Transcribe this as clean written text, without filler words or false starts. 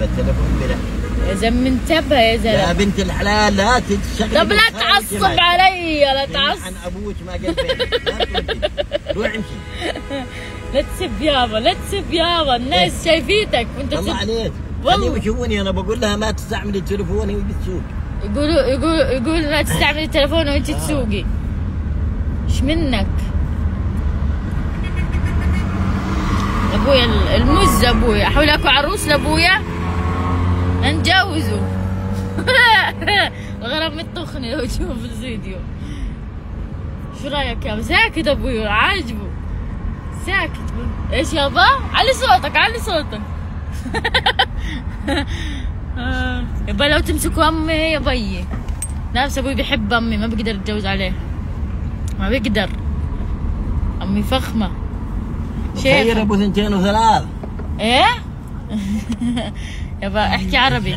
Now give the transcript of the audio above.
بالتليفون بلا. يا زلمه انتبه يا زلمه. يا بنت الحلال لا تشغلي. طب لا تعصب علي، لا تعصب. عن ابوك ما قلبين. روح امشي. لا تسب يابا، لا تسب يابا، الناس شايفيتك وانت الله عليك. خليهم يشوفوني انا بقول لها ما تستعملي التليفون وهي بتسوق. يقولوا لا تستعملي التليفون وانت تسوقي. ايش منك؟ ابويا المز، ابويا احاول اكو عروس لابويا نجوزه. الغرام متخني لو تشوف الفيديو. شو رايك يابا؟ ساكت ابويا عاجبه ساكت. ايش يابا؟ علي صوتك، علي صوتك. يابا لو تمسكوا امي يا بيي. نفس ابوي بيحب امي، ما بقدر اتجوز عليه، ما بقدر. امي فخمه خير ابو 2 و3. ايه. يابا احكي عربي.